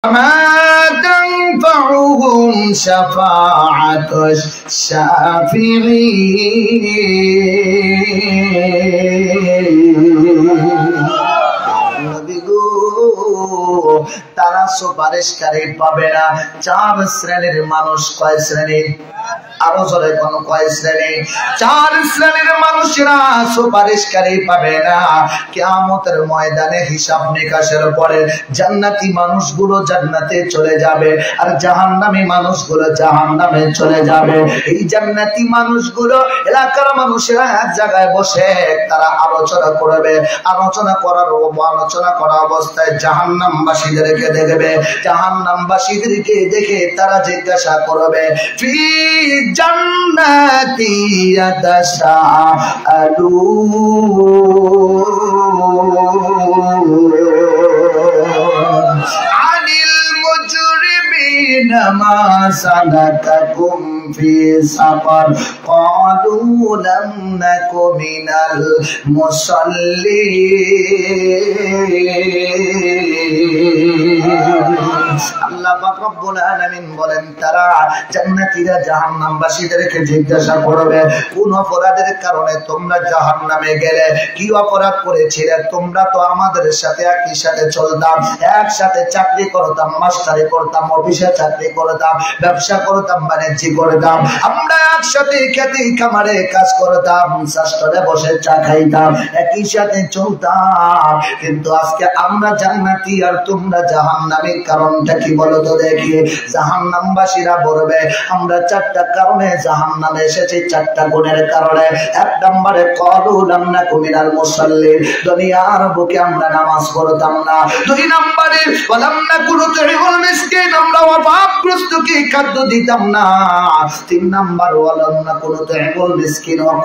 ما تنفعهم شفاعة الشافعين তারা সুপারিশকারী পাবে না। চার শ্রেণীর মানুষ। কয় শ্রেণী? আরো জোরে কোন কয় শ্রেণী? চার শ্রেণীর মানুষরা সুপারিশকারী পাবে না। কিয়ামতের ময়দানে হিসাব নিকাশের পরে জান্নাতি মানুষগুলো জান্নাতে চলে যাবে, আর জাহান্নামী মানুষগুলো জাহান্নামে চলে যাবে। এই জান্নাতি মানুষগুলো এলাকার মানুষেরা এক জায়গায় বসে তারা আলোচনা করবে। আলোচনা করা অবস্থায় জাহান্নামবাসীদেরকে দেখবে। জাহান্নামবাসীদেরকে দেখে তারা জিজ্ঞাসা করবে, ফি জান্নাতি ইয়াতাসাআলুন আনিল মুজরিমিনা মা সালাকাকুম ফি সাকার ক্বালু লাম নাকু মিনাল মুসাল্লিন। আল্লাহ পাক রব্বুল আলামিন বলেন, তারা জান্নাতীরা জাহান্নামবাসীদেরকে জিজ্ঞাসা করবে, কোন অপরাধের কারণে তোমরা জাহান্নামে গেলে? কি অপরাধ করেছিলে? তোমরা তো আমাদের সাথে একই সাথে চলতাম, একসাথে চাকরি করতাম, মাস্টারি করতাম, অফিসে চাকরি করতাম, ব্যবসা করতাম, বাণিজ্য করতাম, আমরা একসাথে খেতে খামারে কাজ করতাম, শাস্ত্রে বসে চা খাইতাম, একই সাথে চলতাম। কিন্তু আজকে আমরা জান্নাতি আর তোমরা জাহান্নামী, কারণটা কি বলো তো দেখি? জাহান্নামবাসীরা বলবে, আমরা চারটা কারণে জাহান্নামে এসেছি, চারটা গুণের কারণে। এক নম্বরে ক্বালু লাম নাকু মিনাল মুসাল্লিন, দুনিয়ার বুকে আমরা নামাজ পড়তাম না। দুই নম্বরে ওয়ালাম নাকু নুতঈমুল মিসকিন, আমরা অভাবগ্রস্তকে খাদ্য দিতাম না। তিন নম্বর ওয়ালাম নাকু নুতঈমুল মিসকিন ওয়া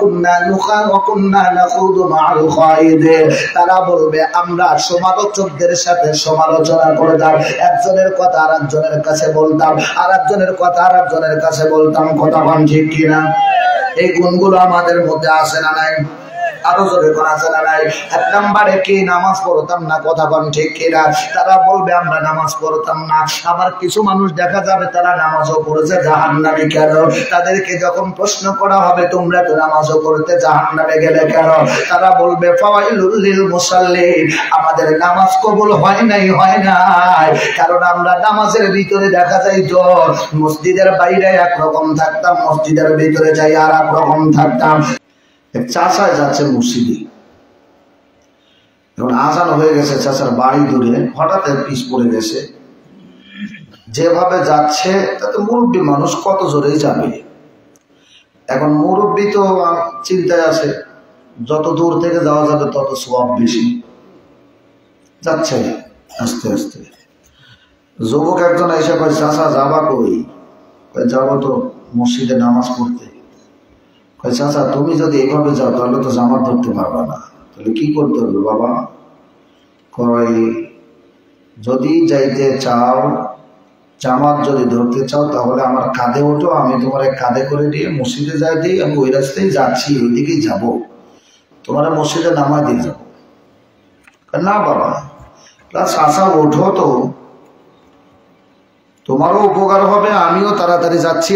কুন্না নাখুদু মাআল খায়িদিন, তারা বলবে আমরা সমালোচকদের সাথে সমালোচনা করতাম, একজনের কথা আরেকজনের কাছে বলতাম, আরেকজনের কথা আরেকজনের কাছে বলতাম। কথা কোন ঠিক কিনা? এই গুণগুলো আমাদের মধ্যে আছে না নাই? আরো জোরে কোন আছে না নাই? এক নম্বরে কি নামাজ পড়তাম না। কথা কোন ঠিক কিনা? তারা বলবে আমরা নামাজ পড়তাম না। আবার কিছু মানুষ দেখা যাবে তারা নামাজও পড়েছে, জাহান্নামে কেন? তাদেরকে যখন প্রশ্ন করা হবে তোমরা তো নামাজও পড়তে, জাহান্নামে গেলে কেন? তারা বলবে ফাওয়াইলুল লিল মুসাল্লিন, আমাদের নামাজ কবুল হয় নাই কারণ আমরা নামাজের ভিতরে দেখা যায় তো মসজিদের বাইরে একরকম থাকতাম, মসজিদের ভিতরে যাই আর এক রকম থাকতাম। চাষায় যাচ্ছে মসজিদে, এখন আজান হয়ে গেছে, চাষার বাড়ি দূরে, হঠাৎ পিছ পড়ে গেছে। যেভাবে যাচ্ছে তাতে মুরব্বী মানুষ কত জোরেই যাবে। এখন মুরব্বী তো চিন্তায় আছে, যত দূর থেকে যাওয়া যাবে তত সওয়াব বেশি। যাচ্ছে আস্তে আস্তে। যুবক একজন এসে কয়, চাষা যাবা কই? যাবো তো মসজিদে নামাজ পড়তে। চাচা তুমি যদি এইভাবে যাও তাহলে তো জামাত ধরতে পারবা না, তাহলে কি করতে হবে বাবা? কয় যদি যাইতে চাও, জামাত যদি ধরতে চাও তাহলে আমার কাঁধে ওঠো, আমি তোমার কাঁধে করে দিয়ে মসজিদে যাই দিই, আমি ওই রাস্তায় যাচ্ছি, ওইদিকেই যাবো, তোমার মসজিদে নামাই দিয়ে যাবো। না বাবা, চাচা ওঠো তো, তোমারও উপকার হবে, আমিও তাড়াতাড়ি যাচ্ছি,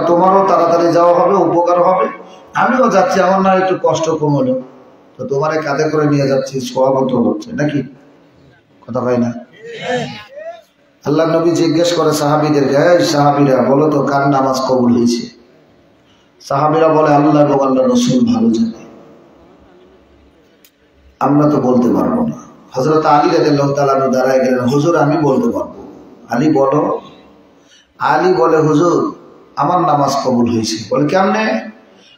তোমারও তাড়াতাড়ি যাওয়া হবে, উপকার হবে, আমিও যাচ্ছি, আমার না একটু কষ্ট কম হলো, তো তোমার কাঁধে করে নিয়ে যাচ্ছি, সওয়াবত হচ্ছে নাকি? কথা হয় না? আল্লাহ নবী জিজ্ঞেস করে সাহাবীদেরকে, সাহাবীরা বলো তো কার নামাজ কবুল হয়েছে? সাহাবীরা বলে আল্লাহ এবং আল্লাহ রাসূল ভালো জানে, আমরা তো বলতে পারবো না। হযরত আলী রাদিয়াল্লাহু তাআলা দাঁড়ায় গেলেন, হুজুর আমি বলতে পারবো। আলী বলো। আলী বলে, হুজুর আমার নামাজ কবুল হয়েছে। বলে কেমনে?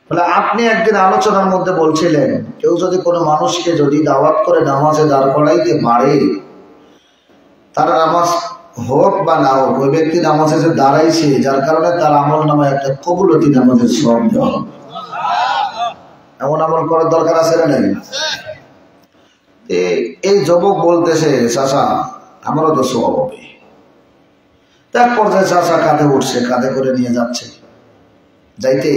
বলে আপনি একদিন আলোচনার মধ্যে বলছিলেন কেউ যদি কোনো মানুষকে যদি দাওয়াত করে নামাজে দাঁড় করাইতে পারে, তার নামাজ হোক বা না হোক, ওই ব্যক্তি নামাজে যে দাঁড়াইছে যার কারণে তার আমল নামায় একটা কবুলতি নামাজের সওয়াব দেওয়া হবে। এমন আমল করার দরকার আছে না নাই? এই যুবক বলতেছে, চাচা আমারও তো সওয়াব হবে। এক পর্যায়ে চাচা কাঁধে উঠছে, কাঁধে করে নিয়ে যাচ্ছে। যাইতে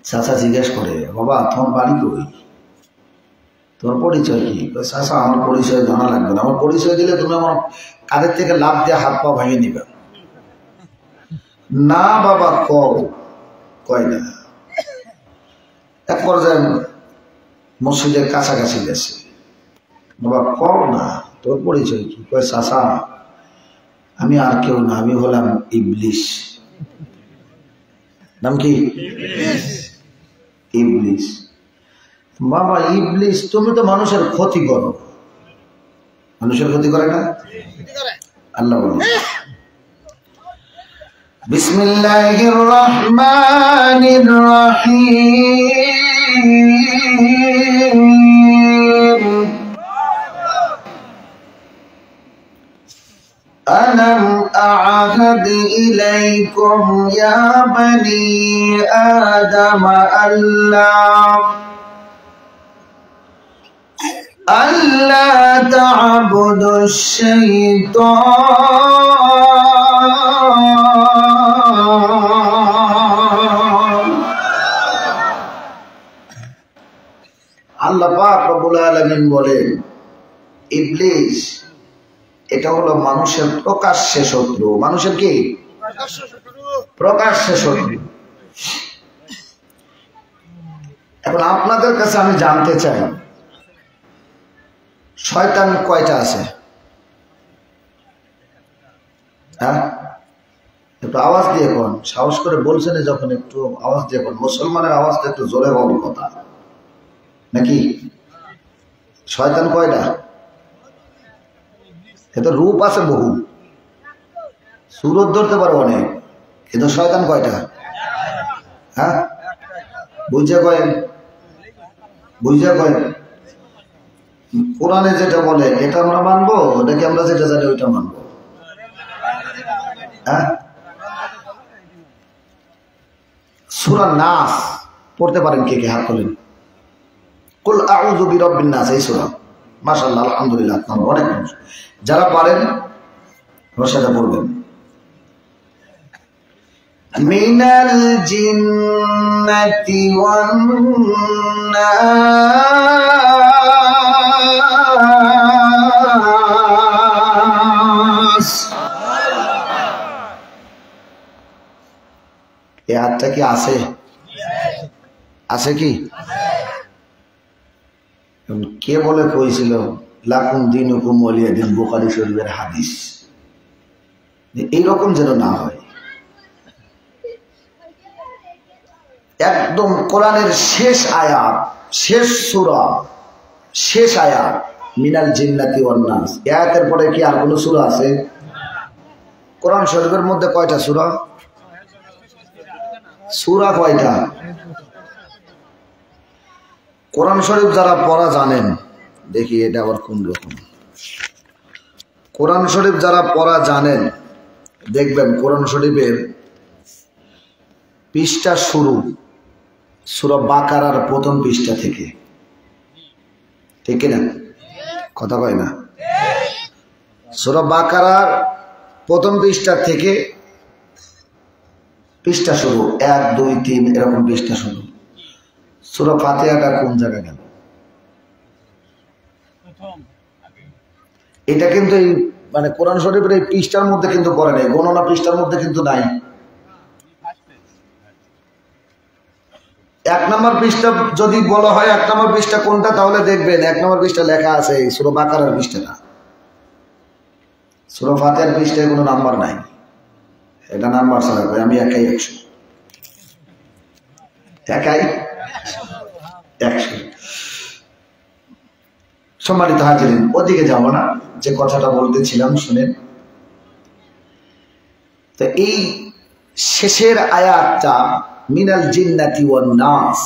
চাচা জিজ্ঞেস করে, বাবা তোমার বাড়ি কই? তোমার পরিচয় কি? চাচা আমার পরিচয় জানা লাগবে না, আমার পরিচয় দিলে তুমি আমার কাঁধের থেকে লাভ দিয়ে হাত পা ভাঙিয়ে নিবে। না বাবা কয় না। এক পর্যায়ে মসজিদের কাছাকাছি গেছে, বাবা কও না তোর পরিচয় কি? কয় চাচা আমি আর কেউ না, আমি হলাম ইবলিশ। নাম কি? ইবলিশ। বাবা ইবলিশ, তুমি তো মানুষের ক্ষতি করো। মানুষের ক্ষতি করে না? আল্লাহ বলেন বিসমিল্লাহির রহমানির রহিম ألم أعهد إليكم يا بني آدم ألا تعبدوا الشيطان। আল্লাহ পাক রব্বুল আলামিন বলেন ইবলিস এটা হলো মানুষের প্রকাশ্য শত্রু। মানুষের কি? প্রকাশ্য শত্রু। এখন আপনাদের কাছে আমি জানতে চাই শয়তান কয়টা আছে? হ্যাঁ, একটু আওয়াজ দিয়ে কোন, সাহস করে বলছেন যখন একটু আওয়াজ দিয়ে কোন। মুসলমানের আওয়াজটা একটু জোরে বলার কথা নাকি? শয়তান কয়টা? এত রূপ আছে বহু, সুরত ধরতে পারো অনেক, কিন্তু শয়তান কয়টা? হ্যাঁ, বুঝে কয়েন, বুঝে কয়েন। কোরআনে যেটা বলে এটা আমরা মানবো নাকি আমরা যেটা জানি ওইটা মানবো? হ্যাঁ, সূরা নাস পড়তে পারেন কে কে? হাত তোলেন। কুল আউযু বিরাব্বিন নাস, এই সূরা। মাশাআল্লাহ, আলহামদুলিল্লাহ, অনেক মানুষ যারা পারেন সেটা পড়বেন। মিনাল জিন্নাতি ওয়ান নাস। এই আয়াতটা কি আছে? আছে কি? কে বলে কইছিল লাকুম দিনুকুম ওয়ালিয়া দিন, বুখারী শরীফের হাদিস। এইরকম যেন না হয়। একদম কোরআনের শেষ আয়াত, শেষ সূরা, শেষ আয়াত মিনাল জিন্নাতি ওয়ান নাস। এই আয়াতের পরে কি আর কোনো সূরা আছে? কোরআন শরীফের মধ্যে কয়টা সূরা? সূরা কয়টা? কোরআন শরীফ যারা পড়া জানেন, দেখি এটা আবার কোন রকম। কোরআন শরীফ যারা পড়া জানেন দেখবেন কোরআন শরীফের পৃষ্ঠা শুরু সূরা বাকারার প্রথম পৃষ্ঠা থেকে, ঠিক না? কথা কয় না? সূরা বাকারার প্রথম পৃষ্ঠা থেকে পৃষ্ঠা শুরু, 1, 2, 3 এরকম পৃষ্ঠা শুরু। সূরা ফাতিহাটা কোন জায়গায় গেল? এটা কিন্তু এই মানে কোরআন শরীফের এই পৃষ্ঠার মধ্যে কিন্তু পড়ে নাই, গণনা পৃষ্ঠার মধ্যে কিন্তু নাই। 1 নম্বর পৃষ্ঠা যদি বলা হয় 1 নম্বর পৃষ্ঠা কোনটা, তাহলে দেখবেন 1 নম্বর পৃষ্ঠা লেখা আছে সূরা বাকারার পৃষ্ঠাটা। সূরা ফাতিহার পৃষ্ঠায় কোনো নাম্বার নাই, এটা নাম্বার ছাড়া। আমি একাই 100, একাই 100। সম্মানিত হাজিরিন, ওদিকে যাব না, যে কথাটা বলতেছিলাম শুনেন। তো এই শেষের আয়াতটা মিনাল জিন্নাতি ওয়ান নাস,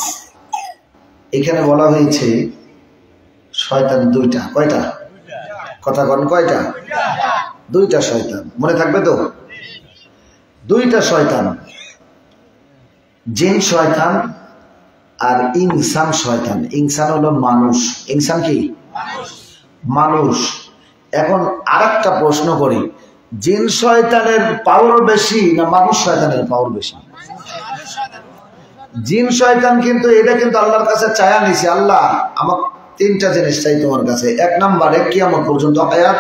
এখানে বলা হয়েছে শয়তান দুইটা। কয়টা? কথা বলেন, কয়টা? দুইটা শয়তান। মনে থাকবে তো? দুইটা শয়তান, জিন শয়তান আর ইনসান শয়তান। ইনসান হলো মানুষ। ইনসান কি? মানুষ। এখন আরেকটা প্রশ্ন করি, জিন শয়তানের পাওয়ার বেশি না মানুষ শয়তানের পাওয়ার বেশি? জিন শয়তান কিন্তু এটা কিন্তু আল্লাহর কাছে চায়া নিছে, আল্লাহ আমাকে তিনটা জিনিস চাই তোমার কাছে। 1 নম্বরে কিয়ামত পর্যন্ত হায়াত,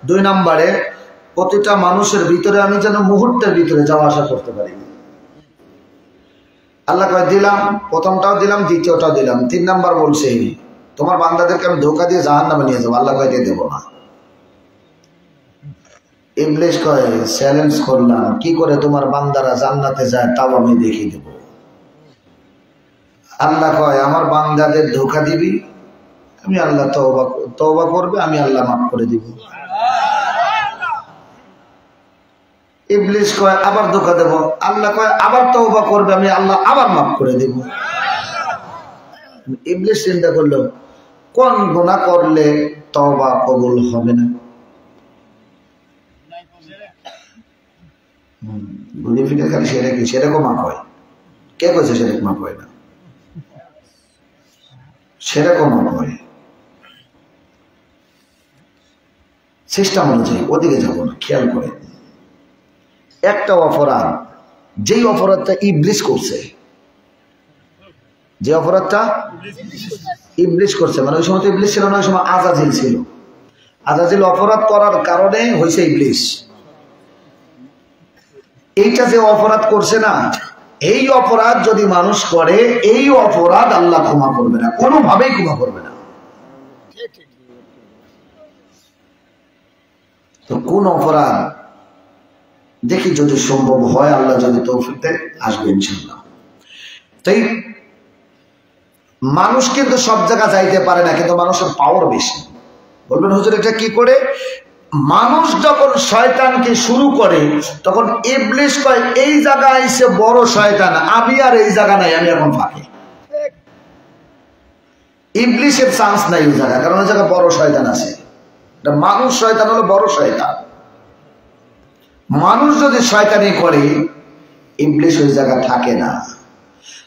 2 নম্বরে প্রতিটা মানুষের ভিতরে আমি যেন মুহূর্তের ভিতরে যাওয়া আসা করতে পারি। আল্লাহ কয় দিলাম, প্রথমটাও দিলাম, দ্বিতীয়টাও দিলাম, 3 নাম্বার বলছে তোমার বান্দাদেরকে আমি ধোঁকা দিয়ে জাহান্নামে নিয়ে যাবো। আল্লাহ কয় দিয়ে দেবো না। ইবলিস কয় চ্যালেঞ্জ করলাম, কি করে তোমার বান্দারা জান্নাতে যায় তাও আমি দেখিয়ে দেব। আল্লাহ কয় আমার বান্দাদের ধোঁকা দিবি, আমি আল্লাহ তওবা করবে, আমি আল্লাহ মাফ করে দিব। ইবলিস কয় আবার ধোঁকা দেব, আল্লাহ কয় আবার তওবা করবে, আমি আল্লাহ আবার মাফ করে দেব। ইবলিস চিন্তা করলো কোন গুনাহ করলে তওবা কবুল হবে না। ঘুরে ফিরে খালি সেরকম মাফ হয়। কে কইছে সেরকম মাফ হয় না? সেরকম মাফ হয়। সিস্টেম অনুযায়ী ওদিকে যাবো না, খেয়াল করে। একটা অপরাধ, যেই অপরাধটা ইবলিস করছে, যে অপরাধটা ইবলিস করছে, মানে ওই সময় তো ইবলিস ছিল না, ওই সময় আজাজিল ছিল। আজাজিল অপরাধ করার কারণে হয়েছে ইবলিস। এইটা যে অপরাধ করছে না, এই অপরাধ যদি মানুষ করে, এই অপরাধ আল্লাহ ক্ষমা করবে না, কোনোভাবেই ক্ষমা করবে না। তো কোন অপরাধ দেখি যদি সম্ভব হয়, আল্লাহ যদি তৌফিক দেয় আসবে ইনশাআল্লাহ। তাই মানুষ কিন্তু সব জায়গা যাইতে পারে না, কিন্তু মানুষের পাওয়ার বেশি। বলবেন হুজুর এটা কি করে? মানুষ যখন শয়তানকে শুরু করে তখন ইবলিস কয় এই জায়গা আইছে বড় শয়তান, আমি আর এই জায়গা নাই, আমি এখন ফাঁকে। ইবলিসের চান্স নাই ওই জায়গা, কারণ ওই জায়গা বড় শয়তান আছে। মানুষ শয়তান হলো বড় শয়তান। মানুষ যদি শয়তানি করে, ইবলিস ওই জায়গা থাকে না।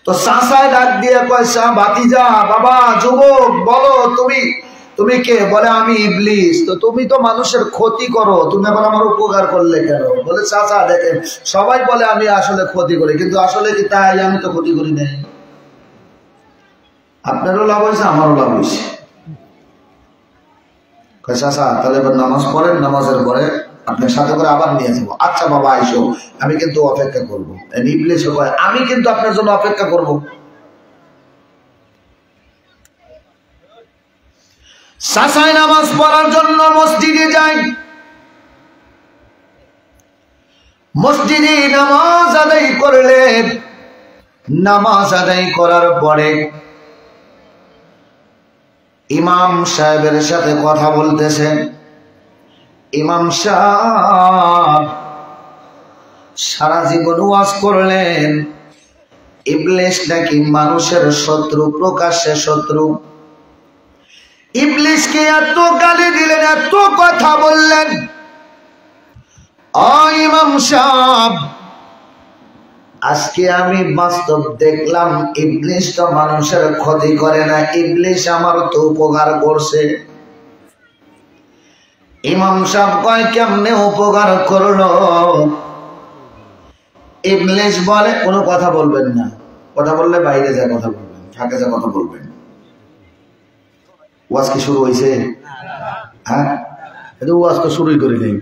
তো চাচায় ডাক দিয়ে কয় ভাতিজা, বাবা, যুবক, বলো তুমি কে? বলে আমি ইবলিস। তো তুমি তো মানুষের ক্ষতি করো, তুমি আবার আমার উপকার করলে কেন? বলে চাচা দেখেন, সবাই বলে আমি আসলে ক্ষতি করি, কিন্তু আসলে কি তাই? আমি তো ক্ষতি করি নাই। আপনারও লাভ হয়েছে, আমারও লাভ হয়েছে। চাচা তাহলে এবার নামাজ পড়েন, নামাজের পরে আপনার সাথে করে আবার নিয়ে যাবো। আচ্ছা বাবা আইসো, আমি কিন্তু অপেক্ষা করবো। ইবলিস কয় আমি কিন্তু আপনার জন্য অপেক্ষা করবো। চাচাই নামাজ পড়ার জন্য মসজিদে যায়। মসজিদে নামাজ আদায় করলেন। নামাজ আদায় করার পরে ইমাম সাহেবের সাথে কথা বলতেছেন। ইমাম সাহেব সারা জীবন ওয়াজ করলেন ইবলিস নাকি মানুষের শত্রু, প্রকাশ্যে শত্রু। ইবলিসকে এত গালি দিলেন, এত কথা বললেন। ইমাম সাহেব আজকে আমি বাস্তব দেখলাম ইবলিস তো মানুষের ক্ষতি করে না, ইবলিস আমার তো উপকার করছে। ইমাম সাহেব কয় কেমনে উপকার করলো? ইবলিস বলে কোনো কথা বলবেন না, কথা বললে বাইরে যা কথা বলবেন, ফাঁকে যা কথা বলবেন। ওয়াজ কি শুরু হয়েছে? হ্যাঁ, ওয়াজ তো শুরুই করি নেই।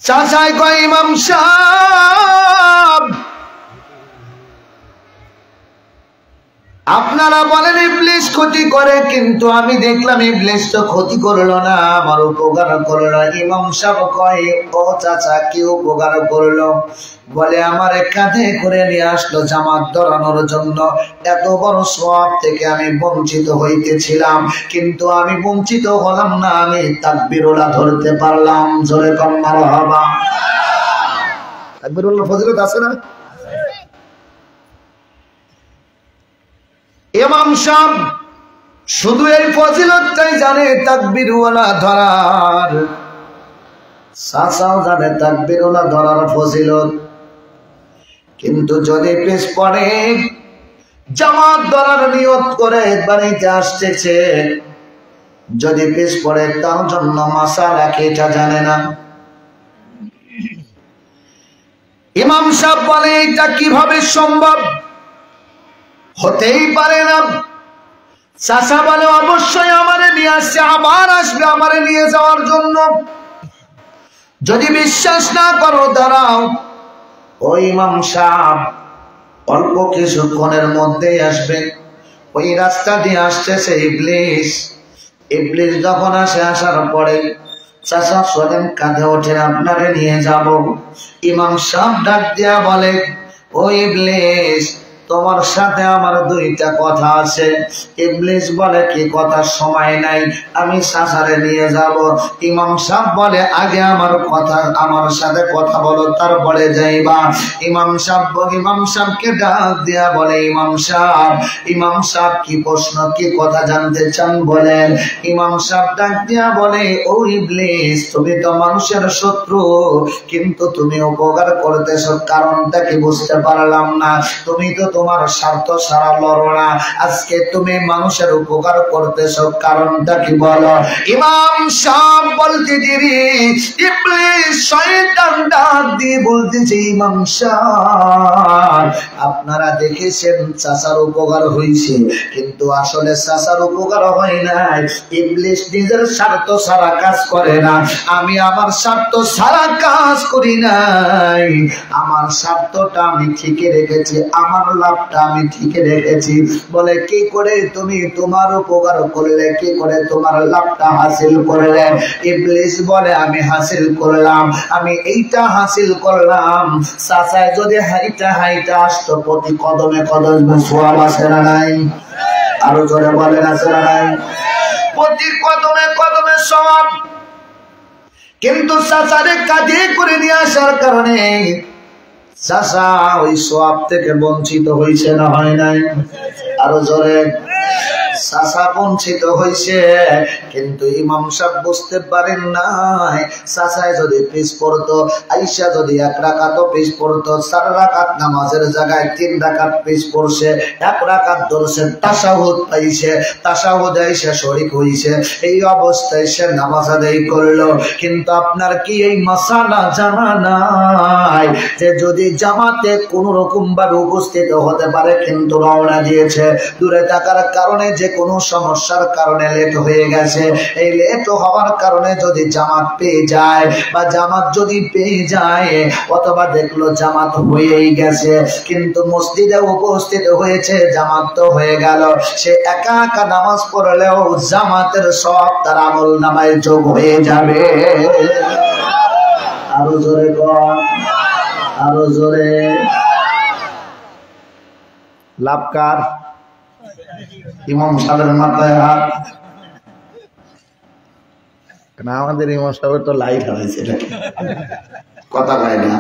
চাচাই কয় ইমাম সাহেব আপনারা বলেন ইবলিস ক্ষতি করে, কিন্তু আমি দেখলাম ইবলিস তো ক্ষতি করলো না, আমার উপকার করলো। ইমাম সাহেব কয় ও চাচা কি উপকার করলো? বলে আমার কাঁধে করে নিয়ে আসলো জামাত ধরানোর জন্য। এত বড় সওয়াব থেকে আমি বঞ্চিত হইতেছিলাম, কিন্তু আমি বঞ্চিত হলাম না, আমি তাকবীরুল্লাহ ধরতে পারলাম। জোরে কম মারহাবা। তাকবীরুল্লাহ ফজিলত আছে না? ইমাম সাহেব শুধু এই ফজিলতটাই জানে তাকবীরওয়ালা ধরার, চাচাও জানে তাকবীরওয়ালা ধরার ফজিলত। কিন্তু যদি পিছ পড়ে জামাত ধরার নিয়ত করে বাড়িতে আসতেছে, যদি পিছ পড়ে তার জন্য মাসালা কি এটা জানে না। ইমাম সাহেব বলে এটা কিভাবে সম্ভব? হতেই পারে না। চাচা বলে অবশ্যই আমারে নিয়ে আসছে, আবার আসবে আমারে নিয়ে যাওয়ার জন্য। যদি বিশ্বাস না করো দাঁড়াও, ওই ইমাম সাহেব অল্প কিছুক্ষণের মধ্যেই আসবেন। ওই রাস্তা দিয়ে আসতেছে ইবলিস। ইবলিস যখন আসার পরে চাচা চলেন, কাঁধে ওঠেন, আপনারে নিয়ে যাব। ইমাম সাহেব ডাক দিয়া বলে, ও ইবলিস, তোমার সাথে আমার দুইটা কথা আছে। ইবলিস বলে, কি কথা? সময় নাই, আমি চাচারে নিয়ে যাব। ইমাম সাহেব বলে, আগে আমার সাথে কথা বলো, তারপরে যাইবা। ইমাম সাহেবকে ডাক দিয়া বলে, ইমাম সাহেব কি প্রশ্ন, কি কথা জানতে চান বলেন। ইমাম সাহেব ডাক দিয়া বলে, ও ইবলিস, তুমি তো মানুষের শত্রু, কিন্তু তুমি উপকার করতেছো, কারণটা কি বুঝতে পারলাম না। তুমি তো তোমার স্বার্থ ছাড়া লড়ো না, আজকে তুমি মানুষের উপকার করতেছো, কারণটা কি বলো। ইমাম সাহেব বলতে দেরি, ইবলিস শয়তান ডাক দিয়ে বলতেছে, ইমাম সাহেব, আপনারা দেখেছেন চাচার উপকার হয়েছে, কিন্তু আসলে চাচার উপকার হয় নাই। ইবলিস নিজের স্বার্থ ছাড়া কাজ করে না, আমি আমার স্বার্থ ছাড়া কাজ করি নাই। আমার স্বার্থটা আমি ঠিকই রেখেছি, আমার লাভটা আমি ঠিকই রেখেছি। বলে, কি করে তুমি তোমার উপকার করলে, কি করে তোমার লাভটা হাসিল করলে? ইবলিস বলে, আমি হাসিল করলাম, আমি এইটা হাসিল করলাম, চাচায় যদি হাইটা আসতো প্রতি কদমে কদমে সওয়াব আছে না নাই? আরো জোরে বলেন, আছে না নাই? প্রতি কদমে কদমে সওয়াব। কিন্তু চাচারে কাঁধে করে নিয়ে আসার কারণে চাচা ওই সওয়াব থেকে বঞ্চিত হয়েছে না হয় নাই? আরো জোরে। চাচা বঞ্চিত হয়েছে, কিন্তু ইমাম সাহেব বুঝতে পারেন নাই, চাচায় যদি পিছ পড়তো, আইসা যদি 1 রাকাতও পিছ পড়তো, 4 রাকাত নামাজের জায়গায় 3 রাকাত পিছ পড়ছে, 1 রাকাত ধরছে, তাশাহুদ পাইছে, তাশাহুদে এসে শরীক হইছে, এই অবস্থায় সে নামাজ আদায় করলো। কিন্তু আপনার কি এই মাসালা জানা নাই যে যদি জামাতে কোন রকম ভাবে উপস্থিত হতে পারে, কিন্তু রওনা দিয়েছে, দূরে থাকার কারণে যে কোনো সমস্যার কারণে লেট হয়ে গেছে, এই লেট হওয়ার কারণে যদি জামাত পেয়ে যায়, বা জামাত যদি পেয়ে যায়, অথবা দেখলো জামাত হয়েই গেছে, কিন্তু মসজিদে উপস্থিত হয়েছে, জামাত তো হয়ে গেল, সে একা একা নামাজ পড়লেও জামাতের সব তার আমল নামায় যোগ হয়ে যাবে। আরো জোরে কর, আরো জোরে। লাভকার ইমাম সাহেবের মাথায় হাত। না, আমাদের ইমাম সাহেবের তো লাইট হারাইছে, কথা কয় না।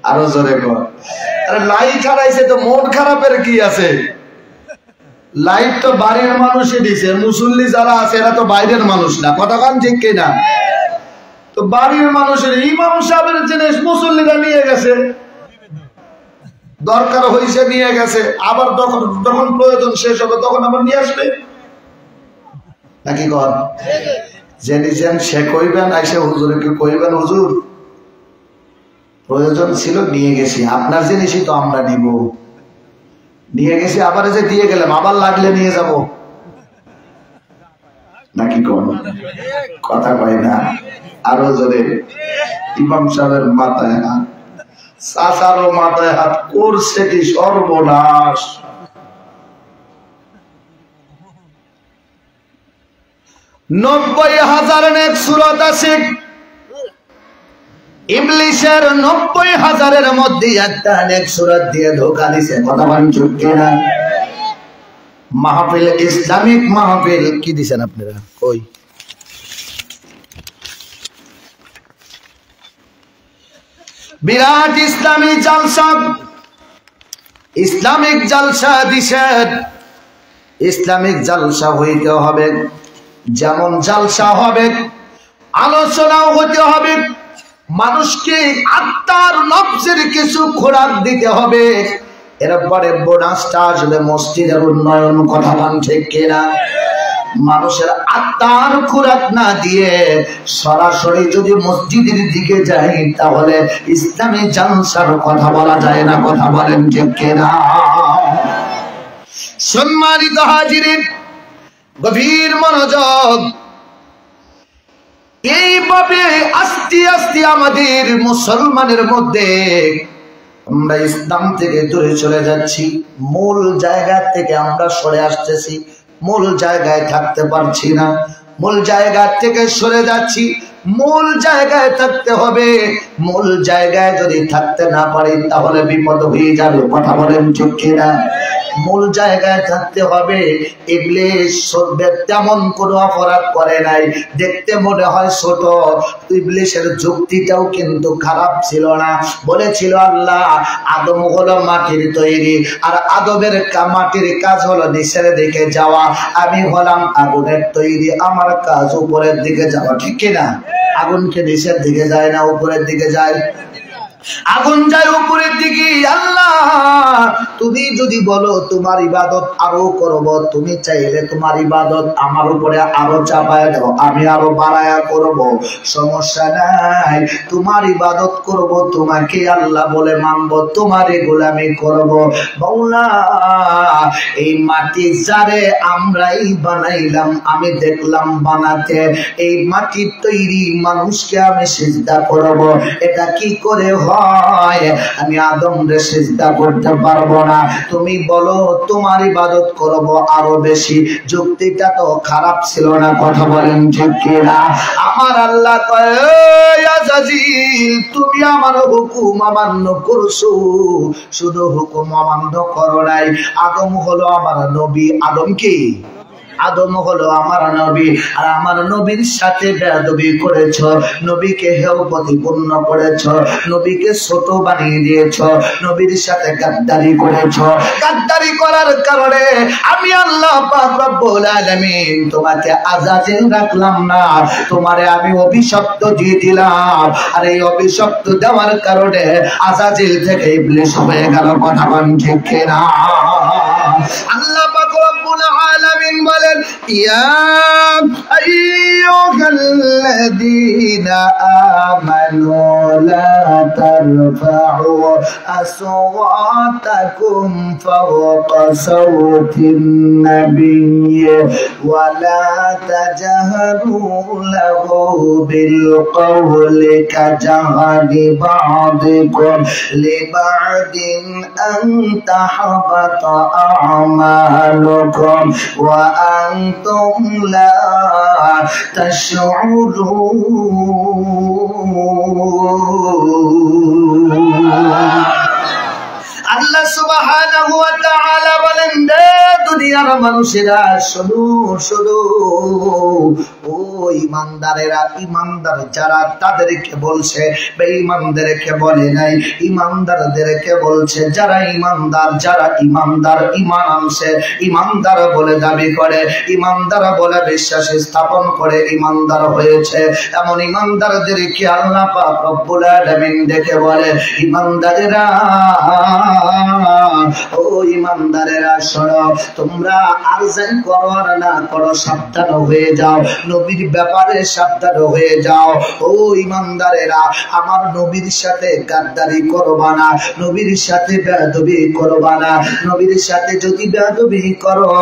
আরো জোরে কর। আরে লাইট হারাইছে তো মন খারাপের কি আছে? লাইট তো বাড়ির মানুষই দিছে, মুসল্লি যারা আছে এরা তো বাইরের মানুষ না, কথা কান ঠিক কিনা? তো বাড়ির মানুষের ইমাম সাহেবের জিনিস মুসল্লিরা নিয়ে গেছে, দরকার হয়েছে নিয়ে গেছে, আবার যখন প্রয়োজন শেষ হবে তখন আবার নিয়ে আসবে নাকি? কর যে নিজেন সে কইবেন, আইসে হুজুরকে কইবেন, হুজুর প্রয়োজন ছিল নিয়ে গেছি, আপনার জিনিসই তো আমরা নিব, নিয়ে গেছি, আবার যে দিয়ে গেলাম, আবার লাগলে নিয়ে যাব নাকি? কোন কথা কয় না। আরো জোরে। ইমাম সাহেবের মাথায় হাত, চাচারও মাথায় হাত, করছে কি সর্বনাশ। 90,000 নেক সূরত আছে, ইবলিসের 90,000-এর মধ্যে একটা নেক সূরত দিয়ে ধোঁকা দিছে, কথা বলেন ঠিক কিনা? মাহফিল, ইসলামিক মাহফিল কি দিছেন আপনারা? কই বিরাট ইসলামী জালসা, ইসলামিক জালসা দিছেন। ইসলামিক জালসা হইতে হবে, যেমন জালসা হবে আলোচনাও হতে হবে, মানুষকে আত্মার নফসের কিছু খোরাক দিতে হবে, এরপরে বোনাসটা আসবে মসজিদের উন্নয়ন, কথা বলেন ঠিক কিনা? মানুষের আত্মার খোরাক না দিয়ে সরাসরি যদি মসজিদের দিকে যাই, তাহলে ইসলামী জালসার কথা বলা যায় না, কথা বলেন ঠিক কিনা? সম্মানিত হাজিরিন, গভীর মনোযোগ। এইভাবে আস্তে আস্তে আমাদের মুসলমানের মধ্যে আমরা ইসলাম থেকে দূরে চলে যাচ্ছি, মূল জায়গা থেকে আমরা সরে আসতেছি, মূল জায়গায় থাকতে পারছি না, মূল জায়গা থেকে সরে যাচ্ছি। মূল জায়গায় থাকতে হবে। মূল জায়গায় যদি থাকতে না পারি তাহলে বিপদ হয়ে যাবে। কথা বলেন ঠিক কিনা? মূল জায়গায় থাকতে হবে। ইবলিস তেমন কোনো অপরাধ করে নাই, দেখতে মনে হয় ছোট। ইবলিসের যুক্তিটাও কিন্তু খারাপ ছিল না। বলেছিল আল্লাহ আদম হলো মাটির তৈরি, আর আদমের মাটির কাজ হলো নিচের দিকে যাওয়া, আমি হলাম আগুনের তৈরি, আমার কাজ উপরের দিকে যাওয়া। ঠিক কিনা? আগুনকে নিচের দিকে যায় না, উপরের দিকে যায়। আগুন যায় উপরের দিকে। আল্লাহ তুমি যদি বলো তোমার ইবাদত আরো করব, তুমি চাইলে তোমার ইবাদত আমার উপরে আরো চাপায় দাও, আমি আরো বাড়ায়া করব, সমস্যা নাই। তোমার ইবাদত করব, তোমাকে আল্লাহ বলে মানব, তোমারই গোলামি করব। মাওলা এই মাটি যারে আমরাই বানাইলাম, আমি দেখলাম বানাতে, এই মাটির তৈরি মানুষকে আমি সিজদা করব, এটা কি করে হয়? আমি আদম রে সিজদা করতে পারবো না। তুমি বলো তোমার ইবাদত করব আরো বেশি। যুক্তিটা তো খারাপ ছিল না। কথা বলেন ঠিক কিনা? আমার আল্লাহ কয় আজাজিল তুমি আমার হুকুম অমান্য করছো, শুধু হুকুম অমান্য করো নাই। আদম হলো আমার নবী। আদম কি? আদম হলো আমার নবী, আর আমার নবীর সাথে বেয়াদবি করেছ, নবীকে হেয় প্রতিপন্ন করেছ, নবীকে ছোট বানিয়ে দিয়েছ, নবীর সাথে গাদ্দারি করেছ। গাদ্দারি করার কারণে আমি আল্লাহ পাক রব্বুল আলামিন তোমাকে আজাজিল রাখলাম না, তোমারে আমি অভিশপ্ত দিয়ে দিলাম। আর এই অভিশপ্ত দেওয়ার কারণে আজাজিল থেকে ইবলিস হয়ে গেল। কথা বলেন ঠিক কিনা? আল্লাহ পাক রব্বুল আলামিন বলেন ইয়া আইয়ুহাল্লাযীনা আমানু লা তারফা'ু আসওয়াতাকুম ফাওকা সাওতিন নাবিয়্যি ওয়া লা তাজহারু লাহু বিল কওলি কাজাহরি বা'দিকুম লিবা'দিন আন তাহবাতা أعمالكم وأنتم لا تشعرون। আল্লাহ সুবহানাহু ওয়া তাআলা বলেন দুনিয়ার মানুষেরা শোনো শোনো, ও ইমানদারেরা, ইমানদার যারা তাদেরকে বলছে, বেঈমানদেরকে বলে নাই, ইমানদারদেরকে বলছে। যারা ইমানদার, যারা ইমানদার, ইমান আনছে, ইমানদার বলে দাবি করে, ইমানদার বলে বিশ্বাস স্থাপন করে ইমানদার হয়েছে, এমন ইমানদারদেরকে আল্লাহ পাক রব্বুল আলামিন ডেকে বলে ইমানদারেরা, ও ইমানদারেরা শোনো, তোমরা আর যাই করো আর না করো সাবধান হয়ে যাও, নবীর ব্যাপারে সাবধান হয়ে যাও। ও ইমানদারেরা, আমার নবীর সাথে গাদ্দারি করবা না, নবীর সাথে বেয়াদবি করবা না। নবীর সাথে যদি বেয়াদবি করো,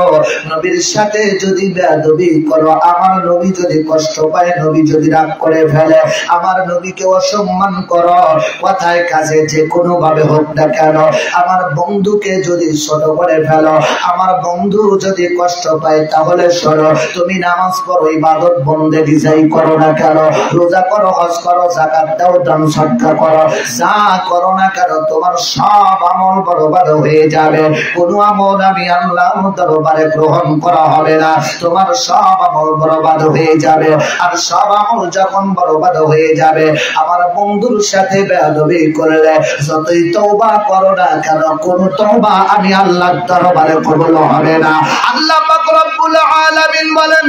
নবীর সাথে যদি বেয়াদবি করো, আমার নবী যদি কষ্ট পায়, নবী যদি রাগ করে ফেলে, আমার নবীকে অসম্মান করো, কথায় কাজে যে কোনো ভাবে হোক না কেন, আমার বন্ধুকে যদি ছোট করে ফেলো, আমার বন্ধু যদি কষ্ট পায়, তাহলে শোনো, তুমি নামাজ পড়ো, ইবাদত বন্দেগি যাই করো না কেন, রোজা করো, হজ করো, যাকাত দাও, দান সদকা করো, যা করো না কেন, তোমার সব আমল বরবাদ হয়ে যাবে। কোনো আমল আমি আল্লাহর দরবারে গ্রহণ করা হবে না, তোমার সব আমল বরবাদ হয়ে যাবে। আর সব আমল যখন বরবাদ হয়ে যাবে, আমার বন্ধুর সাথে বেয়াদবি করলে যতই তওবা করো না কেন, কোন তওবা আমি আল্লাহর দরবারে কবুল হবে না। আল্লাহ পাক রব্বুল আলামিন বলেন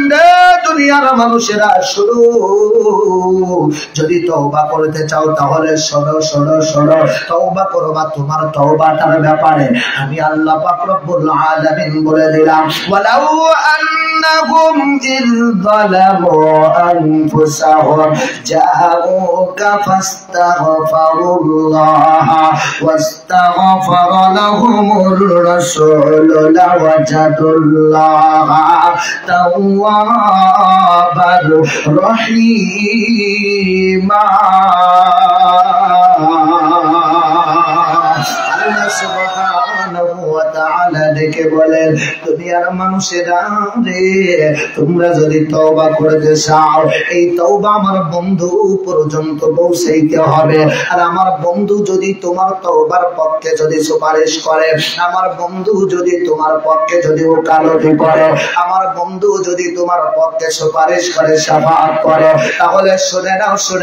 দুনিয়ার মানুষেরা শুনো, যদি তওবা করতে চাও তাহলে শোনো শোনো শোনো, তওবা করবা, তোমার তওবাটার ব্যাপারে আমি আল্লাহ পাক রব্বুল আলামিন বলে দিলাম ওয়ালাউ إنهم إذ ظلموا أنفسهم جاءوك فاستغفروا الله واستغفر لهم الرسول لوجدوا الله توابا رحيما ডেকে বলেন দুনিয়ার মানুষেরা রে তোমরা যদি তওবা করতে চাও এই তওবা আমার বন্ধু পর্যন্ত পৌঁছাইতে হবে আর আমার বন্ধু যদি তোমার তওবার পক্ষে যদি সুপারিশ করে আমার বন্ধু যদি তোমার পক্ষে যদি ওকালতি করে আমার বন্ধু যদি তোমার পক্ষে সুপারিশ করে শাফাআত করে তাহলে শুনে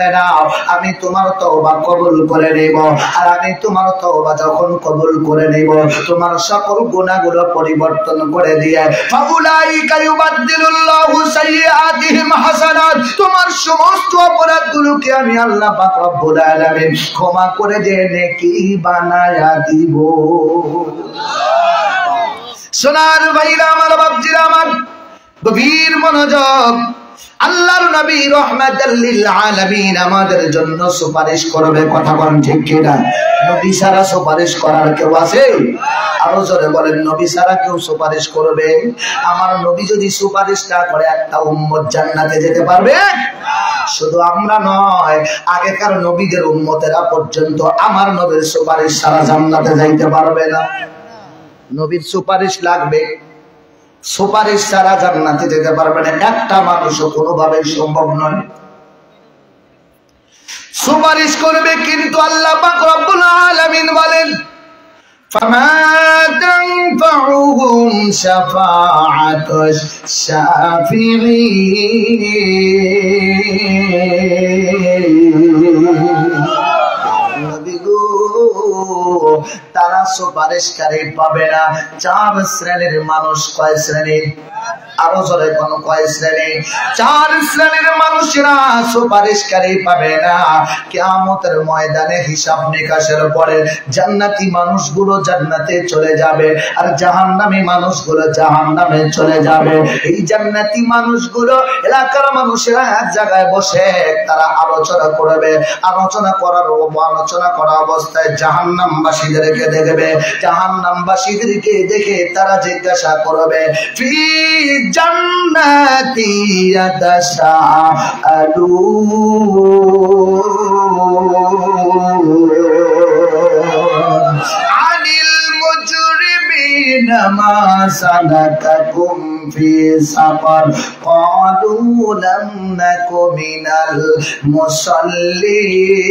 নাও আমি তোমার তওবা কবুল করে নেব আর আমি তোমার তওবা যখন কবুল করে নেব তোমার সকল গুনাহগুলো পরিবর্তন করে দিয়ে ফাউলাইকা ইউবাদদিলুল্লাহু সাইয়্যাতিহিম হাসানাত তোমার সমস্ত অপরাধগুলোকে আমি আল্লাহ পাক রব্বুল আলামিন ক্ষমা করে দিয়ে নেকি বানায়া দিব। সোনার ভাইরা আমার বাপজিরা আমার গভীর মনোযোগ আল্লাহর নবী রাহমাতাল লিল আলামিন আমাদের জন্য সুপারিশ করবে কথা বলেন ঠিক কি না নবী সারা সুপারিশ করার কেউ আছে আরো জোরে বলেন নবী সারা কেউ সুপারিশ করবে আমার নবী যদি সুপারিশ না করে একটা উম্মত জান্নাতে যেতে পারবে শুধু আমরা নয় আগেকার নবীদের উম্মতেরা পর্যন্ত আমার নবীর সুপারিশ সারা জান্নাতে যাইতে পারবে না নবীর সুপারিশ লাগবে সুপারিশ ছাড়া জান্নাতে যেতে পারবে না একটা মানুষও কোনোভাবেই সম্ভব নয় সুপারিশ করবে কিন্তু আল্লাহ পাক রব্বুল আলামিন বলেন ফামা তানফাউহুম শাফাআতুশ শাফিঈন তারা সুপারিশকারী পাবে না চার শ্রেণীর মানুষ কয় শ্রেণী আরো জোরে কোন কয় শ্রেণী চার শ্রেণীর মানুষরা সুপারিশকারী পাবে না কিয়ামতের ময়দানে হিসাব নিকাশের পরে জান্নাতি মানুষগুলো জান্নাতে চলে যাবে আর জাহান্নামী মানুষগুলো জাহান্নামে চলে যাবে এই জান্নাতি মানুষগুলো এলাকার মানুষেরা এক জায়গায় বসে তারা আলোচনা করবে আলোচনা করা অবস্থায় জাহান্নামবাসীদেরকে দেখবে জাহান্নামবাসীদেরকে দেখে তারা জিজ্ঞাসা করবে ফি জান্নাতি ইয়াতাসাআলুন আনিল মুজরিমিনা মা সালাকাকুম ফি সাকার ক্বালু লাম নাকু মিনাল মুসাল্লিন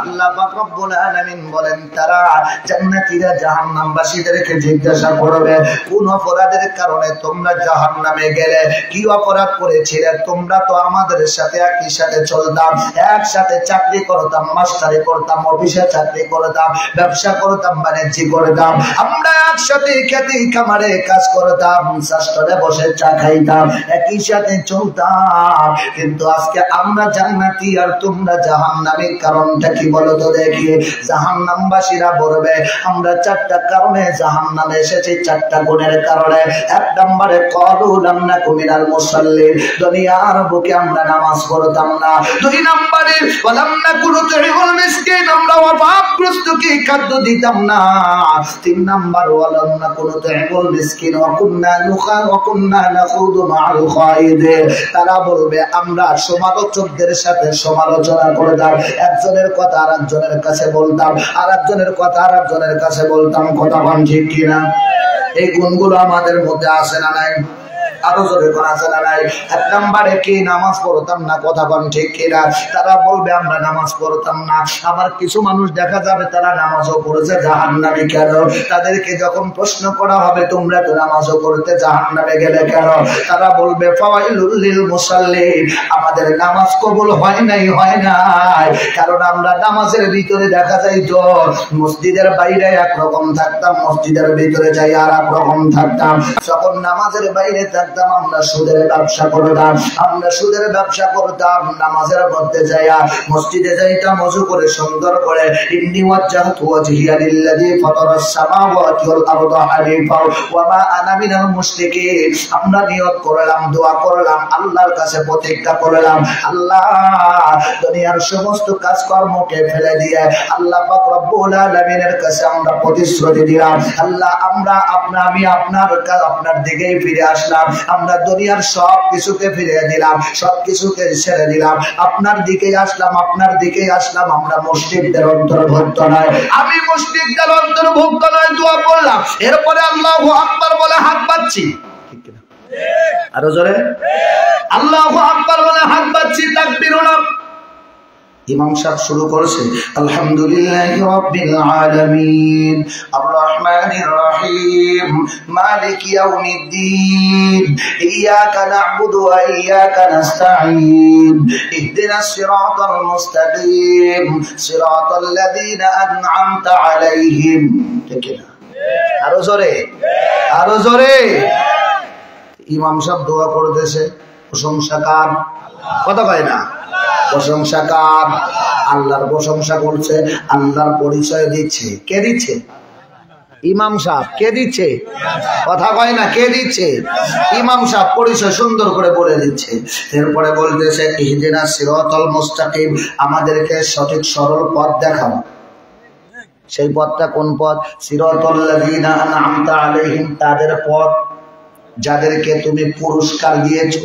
আল্লাহ পাক রব্বুল আলামিন বলেন তারা জান্নাতীরা জাহান্নামবাসীদেরকে জিজ্ঞাসা করবে কোন অপরাধের কারণে তোমরা জাহান্নামে গেলে কি অপরাধ করেছিলে তোমরা তো আমাদের সাথে একই সাথে চলতাম একসাথে চাকরি করতাম মাস্টারি করতাম অফিসে চাকরি করতাম ব্যবসা করতাম বাণিজ্য করতাম আমরা একসাথে খেতে খামারে কাজ করতাম শাস্ত্রে বসে চা খাইতাম একই সাথে চলতাম কিন্তু আজকে আমরা জান্নাতি আর তোমরা জাহান্নামী কারণটা কি বলো তো দেখি জাহান্নামবাসীরা বলবে আমরা চারটা কারণে জাহান্নামে এসেছি চারটা গুণের কারণে এক নম্বরে ক্বালু লাম নাকু মিনাল মুসাল্লিন দুনিয়ার বুকে আমরা নামাজ পড়তাম না দুই নম্বরে ওয়ালাম নাকু নুতইমুল মিসকিন আমরা অভাবগ্রস্তকে খাদ্য দিতাম না তিন নম্বর ওয়ালাম নাকু নুতইমুল মিসকিন ওয়া কুন্না নাখুদু মাআল খায়িদিন তারা বলবে আমরা সমালোচকদের সাথে সমালোচনা করতাম একজনের কথা আরেকজনের কাছে বলতাম আরেকজনের কথা আরেকজনের কাছে বলতাম কথা কোন ঠিক কিনা এই গুণগুলো আমাদের মধ্যে আসে না নাই আরো জোরে কোন আছে না নাই এক নম্বরে কি নামাজ পড়তাম না কথা কোন ঠিক কিনা তারা বলবে আমরা নামাজ পড়তাম না আবার কিছু মানুষ দেখা যাবে তারা নামাজও পড়েছে জাহান্নামে কেন তাদেরকে যখন প্রশ্ন করা হবে তোমরা তো নামাজও পড়তে জাহান্নামে গেলে কেন তারা বলবে ফাওয়াইলুল লিল মুসাল্লিন আমাদের নামাজ কবুল হয় নাই কারণ আমরা নামাজের ভিতরে দেখা যায় তো মসজিদের বাইরে একরকম থাকতাম মসজিদের ভিতরে যাই আর এক রকম থাকতাম যখন নামাজের বাইরে থাকতাম দেখতাম আমরা সুদের ব্যবসা করতাম, আমরা সুদের ব্যবসা করতাম। নামাজের মধ্যে যাইয়া মসজিদে যাইতাম, ওযু করে সুন্দর করে ইন্নী ওয়াজ্জাহতু ওয়াজহিয়া লিল্লাযী ফাতারাস সামাওয়াতি ওয়াল আরদা হানিফা ওয়া মা আনা মিনাল মুশরিকিন। আমরা নিয়ত করলাম, দোয়া করলাম, আল্লাহর কাছে প্রতিজ্ঞা করলাম, আল্লাহ দুনিয়ার সমস্ত কাজকর্মকে ফেলে দিয়ে আল্লাহ পাক রব্বুল আলামিনের কাছে আমরা প্রতিশ্রুতি দিলাম, আল্লাহ আমরা আমি আপনার দিকেই ফিরে আসলাম। আমরা দুনিয়ার সব কিছুকে ফিরে দিলাম, সব কিছুকে ছেড়ে দিলাম, আপনার দিকেই আসলাম, আপনার দিকেই আসলাম। আমরা মুশরিকদের অন্তর্ভুক্ত নয়, আমি মুশরিকদের অন্তর্ভুক্ত নয়। দোয়া করলাম, এরপরে আল্লাহু আকবার বলে হাত পাচ্ছি, ঠিক কিনা? আরো জোরে আল্লাহু আকবার বলে হাত পাচ্ছি, তাকবীর হলো। ইমাম সাহেব শুরু করেছে আলহামদুলিল্লাহি রাব্বিল আলামিন আর রহমানির রহিম মালিকি ইয়াউমিদ্দিন ইয়াকা না'বুদু ওয়া ইয়াকা নাস্তাঈন ইহদিনাস সিরাতাল মুস্তাকিম সিরাতাল লাযীনা আন'আমতা আলাইহিম। ঠিক না? আরো জোরে, আরো জোরে। ইমাম সাহেব দোয়া করতেছে, প্রশংসা কার? কথা কয় না? প্রশংসা কার? আল্লাহর প্রশংসা করছে, আল্লাহর পরিচয় দিচ্ছে। কে দিচ্ছে? ইমাম সাহেব। কে দিচ্ছে? কথা কয় না, কে দিচ্ছে? ইমাম সাহেব পরিচয় সুন্দর করে বলে দিচ্ছে। এরপরে বলতেছে ইহদিনাস সিরাতাল মুস্তাকিম, আমাদেরকে সঠিক সরল পথ দেখাও। সেই পথটা কোন পথ? সিরাতাল লাযীনা আন'আমতা আলাইহিম, তাদের পথ যাদেরকে তুমি পুরস্কার দিয়েছো।